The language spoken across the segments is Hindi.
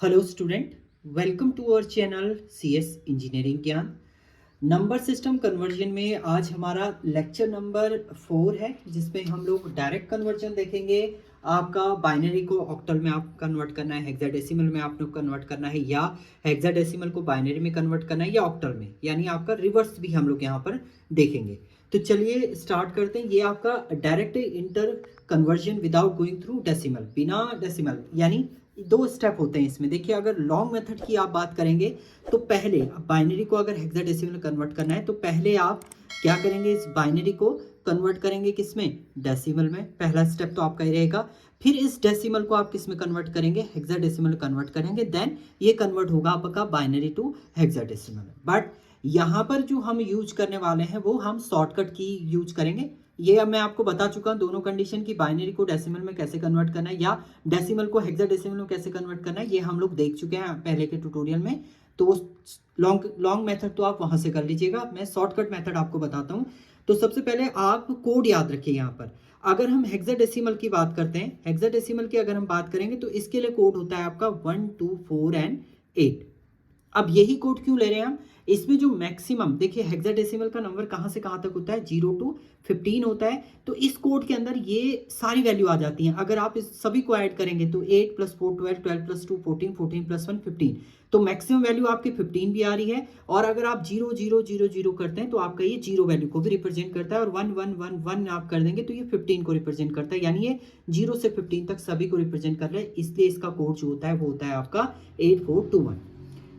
Hello student, welcome to our channel CS engineering Gyan. Number system conversion में आज हमारा लेक्चर नंबर 4 है, जिसमें हम लोग डायरेक्ट कन्वर्जन देखेंगे। आपका बाइनरी को ऑक्टल में आप कन्वर्ट करना है, हेक्साडेसिमल में आपको कन्वर्ट करना है, या हेक्साडेसिमल को बाइनरी में कन्वर्ट करना है, या ऑक्टल में, यानी आपका रिवर्स भी हम लोग यहाँ पर देखेंगे। तो चलिए स्टार्ट करते हैं। ये आपका direct inter conversion without going through decimal, बिना डेसिमल, यानी दो स्टेप होते हैं इसमें। देखिए, अगर लॉन्ग मेथड की आप बात करेंगे तो पहले बाइनरी को अगर हेक्साडेसिमल कन्वर्ट करना है तो पहले आप क्या करेंगे, इस बाइनरी को कन्वर्ट करेंगे किसमें, डेसिमल में। पहला स्टेप तो आपका ही रहेगा। फिर इस डेसिमल को आप किस में कन्वर्ट करेंगे, हेक्साडेसिमल कन्वर्ट करेंगे। देन ये कन्वर्ट होगा आपका बाइनरी टू हेक्साडेसिमल। बट यहाँ पर जो हम यूज करने वाले हैं वो हम शॉर्टकट की यूज करेंगे। ये अब मैं आपको बता चुका हूँ दोनों कंडीशन की, बाइनरी को डेसिमल में कैसे कन्वर्ट करना है या डेसिमल को हेक्साडेसिमल में कैसे कन्वर्ट करना है, ये हम लोग देख चुके हैं पहले के ट्यूटोरियल में। तो लॉन्ग मेथड तो आप वहां से कर लीजिएगा, मैं शॉर्टकट मेथड आपको बताता हूँ। तो सबसे पहले आप कोड याद रखिए। यहाँ पर अगर हम हेक्साडेसिमल की बात करते हैं, हेक्साडेसिमल की अगर हम बात करेंगे तो इसके लिए कोड होता है आपका 1 2 4 एंड 8। अब यही कोड क्यों ले रहे हैं हम, इसमें जो मैक्सिमम, देखिए हेक्साडेसिमल का नंबर कहाँ से कहाँ तक होता है, 0 to 15 होता है। तो इस कोड के अंदर ये सारी वैल्यू आ जाती हैं। अगर आप इस सभी को ऐड करेंगे तो 8 + 4 12, 12 + 2 14, 14 + 1 15, तो मैक्सिमम वैल्यू आपकी 15 भी आ रही है। और अगर आप 0 0 0 0 करते हैं तो आपका ये 0 वैल्यू को भी रिप्रेजेंट करता है, और 1 1 1 1 आप कर देंगे तो ये 15 को रिप्रेजेंट करता है, यानी ये 0 से 15 तक सभी को रिप्रेजेंट कर रहा है। इसलिए इसका कोड जो होता है वो होता है आपका 8421।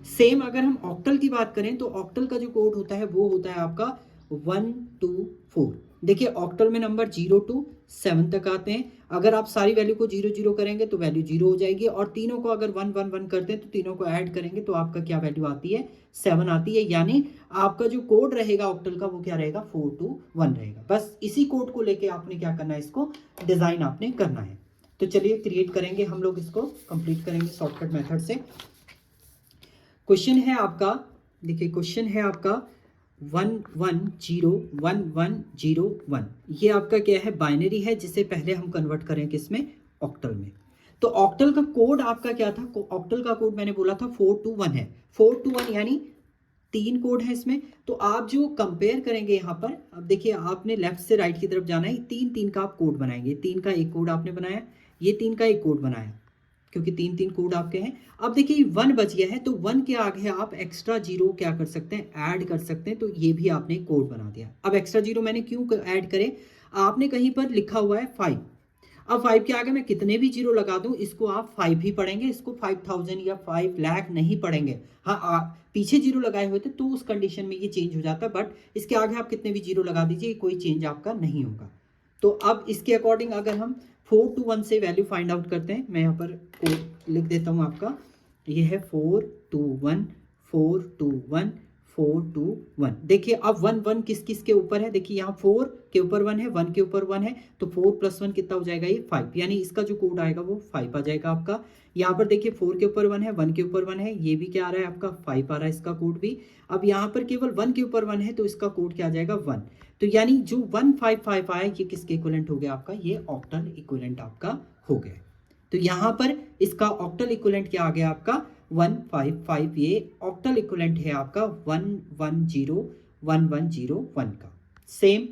सेम अगर हम ऑक्टल की बात करें तो ऑक्टल का जो कोड होता है वो होता है आपका 1 2 4। देखिए, ऑक्टल में नंबर 0 to 7 तक आते हैं। अगर आप सारी वैल्यू को 0 0 करेंगे तो वैल्यू 0 हो जाएगी, और तीनों को अगर 1 1 1 करते हैं तो तीनों को ऐड करेंगे तो आपका क्या वैल्यू आती है, 7 आती है। यानी आपका जो कोड रहेगा ऑक्टल का वो क्या रहेगा, 4 2 1 रहेगा। बस इसी कोड को लेके आपने क्या करना है, इसको डिजाइन आपने करना है। तो चलिए क्रिएट करेंगे, हम लोग इसको कंप्लीट करेंगे शॉर्टकट मेथड से। क्वेश्चन है आपका, देखिए क्वेश्चन है आपका 1 1 0 1 1 0 1। ये आपका क्या है, बाइनरी है, जिसे पहले हम कन्वर्ट करें किसमें, ऑक्टल में। तो ऑक्टल का कोड आपका क्या था, ऑक्टल का कोड मैंने बोला था 4 2 1 है। 4 2 1 यानी 3 कोड है इसमें। तो आप जो कंपेयर करेंगे यहाँ पर, अब देखिए आपने लेफ्ट से राइट की तरफ जाना है, 3 3 का आप कोड बनाएंगे। 3 का एक कोड आपने बनाया, ये 3 का एक कोड बनाया, क्योंकि 3 3 कोड आपके हैं। अब देखिए 1 बच गया है, तो 1 के आगे आप एक्स्ट्रा 0 क्या कर सकते हैं, ऐड कर सकते हैं। तो ये भी आपने कोड बना दिया। अब एक्स्ट्रा 0 मैंने क्यों ऐड करे, आपने कहीं पर लिखा हुआ है 5। अब 5 के आगे मैं कितने भी 0 लगा दूं, इसको आप 5 ही पढ़ेंगे, इसको 5000 या 5 लाख नहीं पढ़ेंगे। हाँ, पीछे 0 लगाए हुए थे तो उस कंडीशन में ये चेंज हो जाता, बट इसके आगे आप कितने भी 0 लगा दीजिए, कोई चेंज आपका नहीं होगा। तो अब इसके अकॉर्डिंग अगर हम 4 to 1 से वैल्यू फाइंड आउट करते हैं, मैं यहाँ पर कोड लिख देता हूँ आपका। ये है 4 2 1 4 2 1 4 2 1। देखिए अब 1 1 किस किस के ऊपर है, देखिए यहाँ 4 के ऊपर 1 है, 1 के ऊपर 1 है, तो 4 + 1 कितना हो जाएगा, ये 5, यानी इसका जो कोड आएगा वो 5 आ जाएगा आपका। यहाँ पर देखिए 4 के ऊपर 1 है, 1 के ऊपर 1 है, ये भी क्या आ रहा है आपका, 5 आ रहा है इसका कोड भी। अब यहाँ पर केवल 1 के ऊपर 1 है, तो इसका कोड क्या आ जाएगा, 1। तो यानी जो 1 5 5 आया, ये किसके इक्विवेलेंट हो गया आपका, ये ऑक्टल इक्विवेलेंट आपका हो गया। तो यहाँ पर इसका ऑक्टल इक्विवेलेंट क्या आ गया आपका, 1 5 5। ये ऑक्टल इक्विवेलेंट है आपका 1 1 0 1 1 0 1 का। सेम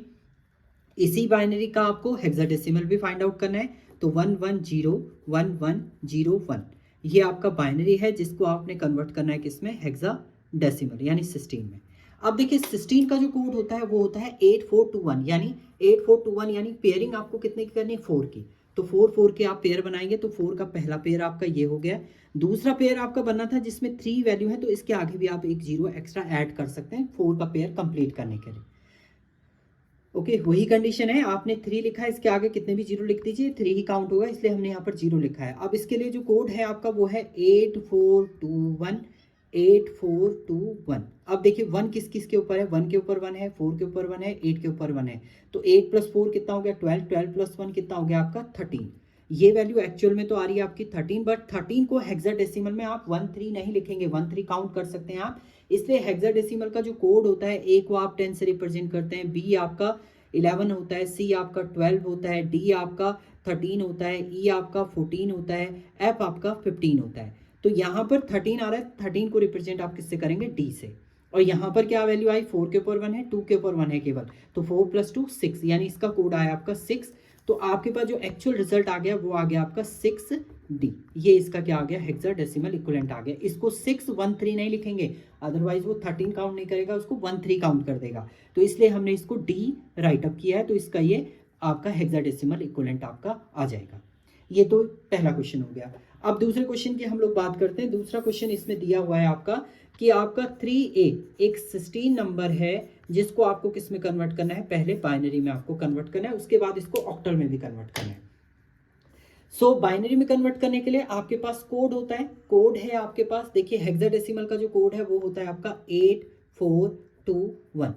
इसी बाइनरी का आपको हेक्साडेसिमल भी फाइंड आउट करना है। तो 1 1 0 1 1 0 1, ये आपका बाइनरी है, जिसको आपने कन्वर्ट करना है किसमें, हेक्साडेसिमल यानी 16 में। अब देखिए 16 का जो कोड होता है वो होता है 8421, यानी 8421 यानी पेयरिंग आपको कितने की करनी है, 4 की। तो 4 4 के आप पेयर बनाएंगे, तो 4 का पहला पेयर आपका ये हो गया। दूसरा पेयर आपका बनना था जिसमें 3 वैल्यू है, तो इसके आगे भी आप एक 0 एक्स्ट्रा ऐड कर सकते हैं 4 का पेयर कंप्लीट करने के लिए। ओके, वही कंडीशन है, आपने 3 लिखा है, इसके आगे कितने भी 0 लिख दीजिए, 3 ही काउंट होगा, इसलिए हमने यहाँ पर 0 लिखा है। अब इसके लिए जो कोड है आपका वो है 8421 8421। अब देखिए 1 किस किस के ऊपर है, 1 के ऊपर 1 है, 4 के ऊपर 1 है, 8 के ऊपर 1 है। तो 8 + 4 कितना हो गया, 12, 12 + 1 कितना हो गया आपका, 13। ये वैल्यू एक्चुअल में तो आ रही है आपकी 13, बट 13 को हेक्साडेसिमल में आप 1 3 नहीं लिखेंगे, 1 3 काउंट कर सकते हैं आप। इसलिए हेक्साडेसिमल का जो कोड होता है, ए को आप 10 से रिप्रेजेंट करते हैं, बी आपका 11 होता है, सी आपका 12 होता है, डी आपका 13 होता है, ई आपका 14 होता है, एफ आपका 15 होता है। तो यहाँ पर 13 आ रहा है, 13 को रिप्रेजेंट आप किससे करेंगे, डी से। और यहाँ पर क्या वैल्यू आई, 4 के ऊपर 1 है, 2 के ऊपर 1 है केवल, तो 4 + 2 6, यानी इसका कोड आया आपका 6। तो आपके पास जो एक्चुअल रिजल्ट आ गया वो आ गया आपका 6D। ये इसका क्या आ गया, हेक्साडेसिमल इक्विवेलेंट आ गया। इसको 613 नहीं लिखेंगे, अदरवाइज वो 13 काउंट नहीं करेगा, उसको 13 काउंट कर देगा। तो इसलिए हमने इसको डी राइट अप किया है, तो इसका ये आपका हेक्साडेसिमल इक्विवेलेंट आपका आ जाएगा। ये तो पहला क्वेश्चन हो गया। अब दूसरे क्वेश्चन की हम लोग बात करते हैं। दूसरा क्वेश्चन इसमें दिया हुआ है आपका कि आपका 3A एक 16 नंबर है जिसको आपको किस में कन्वर्ट करना है, पहले बाइनरी में आपको कन्वर्ट करना है, उसके बाद इसको ऑक्टल में भी कन्वर्ट करना है। सो बाइनरी में कन्वर्ट करने के लिए आपके पास कोड होता है, कोड है आपके पास, देखिए हेक्साडेसिमल का जो कोड है वो होता है आपका 8421।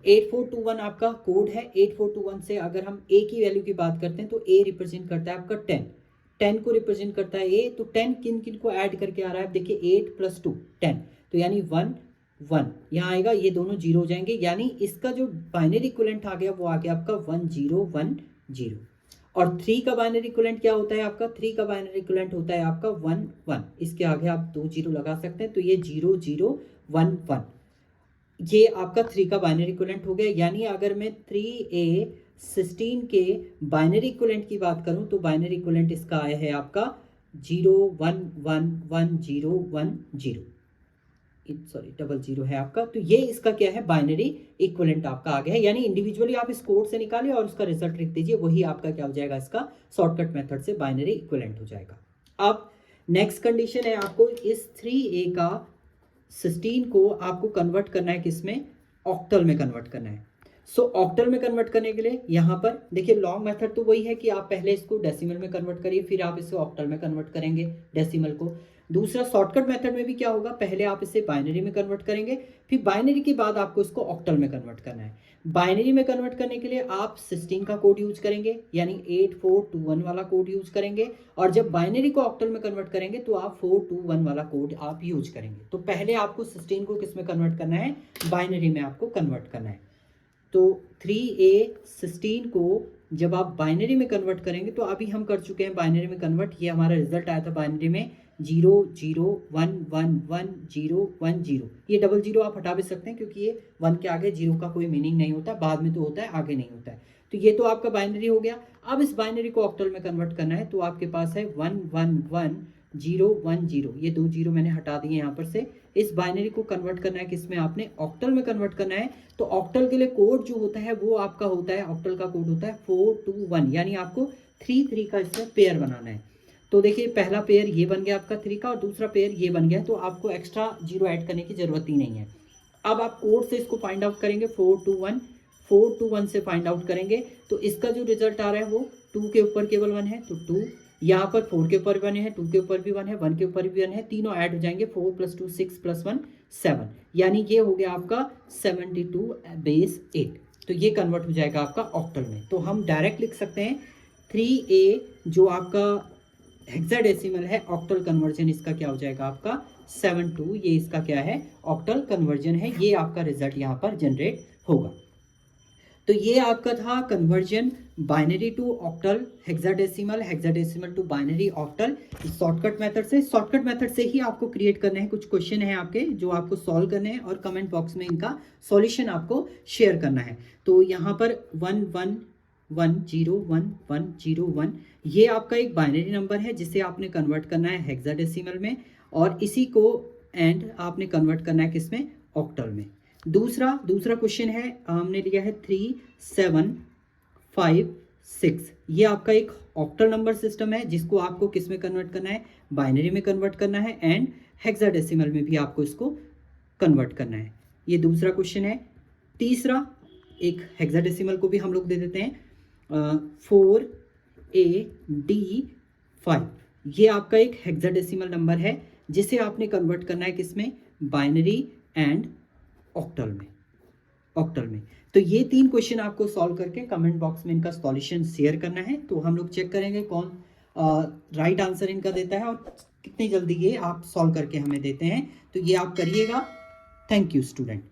8421 आपका कोड है। 8421 से अगर हम ए की वैल्यू की बात करते हैं तो ए रिप्रेजेंट करता है आपका 10, 10 को रिप्रेजेंट करता है ए। तो 10 किन किन को ऐड करके आ रहा है, देखिए 8 + 2 10, तो यानी 1 1 यहाँ आएगा, ये दोनों जीरो हो जाएंगे, यानी इसका जो बाइनरी इक्विवेलेंट आ गया वो आ गया आपका 1010। और 3 का बाइनरी इक्विवेलेंट क्या होता है आपका, 3 का बाइनरी इक्विवेलेंट होता है आपका 1 1, इसके आगे आप 2 जीरो लगा सकते हैं, तो ये 0 0 1 1, ये आपका 3 का बाइनरी इक्विवेलेंट हो गया। यानी अगर मैं 3A 16 के बाइनरी इक्विवेलेंट की बात करूं तो बाइनरी इक्विवेलेंट इसका आया है आपका 0 1 1 1 0 1 0, सॉरी 00 है आपका। तो ये इसका क्या है, बाइनरी इक्विवेलेंट आपका आ गया है। यानी इंडिविजुअली आप इस कोड से निकालिए और उसका रिजल्ट लिख दीजिए, वही आपका क्या हो जाएगा, इसका शॉर्टकट मेथड से बाइनरी इक्विवेलेंट हो जाएगा। अब नेक्स्ट कंडीशन है, आपको इस 3A का 16 को आपको कन्वर्ट करना है किसमें, ऑक्टल में कन्वर्ट करना है। सो ऑक्टल में कन्वर्ट करने के लिए यहाँ पर देखिए लॉन्ग मेथड तो वही है कि आप पहले इसको डेसिमल में कन्वर्ट करिए, फिर आप इसे ऑक्टल में कन्वर्ट करेंगे डेसिमल को। दूसरा शॉर्टकट मेथड में भी क्या होगा, पहले आप इसे बाइनरी में कन्वर्ट करेंगे, फिर बाइनरी के बाद आपको इसको ऑक्टल में कन्वर्ट करना है। बाइनरी में कन्वर्ट करने के लिए आप 16 का कोड यूज करेंगे, यानी 8421 वाला कोड यूज करेंगे, और जब बाइनरी को ऑक्टल में कन्वर्ट करेंगे तो आप 421 वाला कोड आप यूज करेंगे। तो पहले आपको 16 को किस में कन्वर्ट करना है, बाइनरी में आपको कन्वर्ट करना है। तो 3A 16 को जब आप बाइनरी में कन्वर्ट करेंगे, तो अभी हम कर चुके हैं बाइनरी में कन्वर्ट, ये हमारा रिजल्ट आया था बाइनरी में 0 0 1 1 1 0 1 0। ये 00 आप हटा भी सकते हैं क्योंकि ये 1 के आगे 0 का कोई मीनिंग नहीं होता, बाद में तो होता है, आगे नहीं होता है। तो ये तो आपका बाइनरी हो गया। अब इस बाइनरी को ऑक्टल में कन्वर्ट करना है, तो आपके पास है 1 1 1 0 1 0, ये 2 0 मैंने हटा दिए यहाँ पर से। इस बाइनरी को कन्वर्ट करना है किसमें, आपने ऑक्टल में कन्वर्ट करना है। तो ऑक्टल के लिए कोड जो होता है वो आपका होता है, ऑक्टल का कोड होता है 421, यानी आपको 3 3 का इसमें पेयर बनाना है। तो देखिए पहला पेयर ये बन गया आपका 3 का, और दूसरा पेयर ये बन गया, तो आपको एक्स्ट्रा जीरो ऐड करने की जरूरत ही नहीं है। अब आप कोड से इसको फाइंड आउट करेंगे, 421 से फाइंड आउट करेंगे, तो इसका जो रिजल्ट आ रहा है वो 2 के ऊपर केवल 1 है, तो 2, यहाँ पर 4 के ऊपर 1 है, 2 के ऊपर भी 1 है, 1 के ऊपर भी 1 है, तीनों ऐड हो जाएंगे, 4 + 2 6 + 1 7, यानी ये हो गया आपका 72 बेस 8। तो ये कन्वर्ट हो जाएगा आपका ऑक्टल में। तो हम डायरेक्ट लिख सकते हैं 3A जो आपका हेक्साडेसिमल है, ऑक्टल कन्वर्जन इसका क्या हो जाएगा आपका 72, ये इसका क्या है, ऑक्टल कन्वर्जन है, ये आपका रिजल्ट यहाँ पर जनरेट होगा। तो ये आपका था conversion binary to octal, hexadecimal, hexadecimal to binary octal, shortcut method से। शॉर्टकट मेथड से ही आपको क्रिएट करने हैं, कुछ क्वेश्चन हैं आपके जो आपको सॉल्व करने हैं, और कमेंट बॉक्स में इनका सॉल्यूशन आपको शेयर करना है। तो यहाँ पर 1 1 1 0 1 1 0 1, ये आपका एक बाइनरी नंबर है जिसे आपने कन्वर्ट करना है हेक्साडेसिमल में, और इसी को एंड आपने कन्वर्ट करना है किसमें, ऑक्टल में। दूसरा क्वेश्चन है, हमने लिया है 3 7 5 6, ये आपका एक ऑक्टल नंबर सिस्टम है जिसको आपको किस में कन्वर्ट करना है, बाइनरी में कन्वर्ट करना है, एंड हेक्साडेसिमल में भी आपको इसको कन्वर्ट करना है। ये दूसरा क्वेश्चन है। तीसरा एक हेक्साडेसिमल को भी हम लोग दे देते हैं 4AD5, ये आपका एक हेक्साडेसिमल नंबर है जिसे आपने कन्वर्ट करना है किसमें, बाइनरी एंड ऑक्टल में। तो ये 3 क्वेश्चन आपको सॉल्व करके कमेंट बॉक्स में इनका सॉल्यूशन शेयर करना है, तो हम लोग चेक करेंगे कौन राइट आंसर इनका देता है और कितनी जल्दी ये आप सॉल्व करके हमें देते हैं। तो ये आप करिएगा। Thank you student.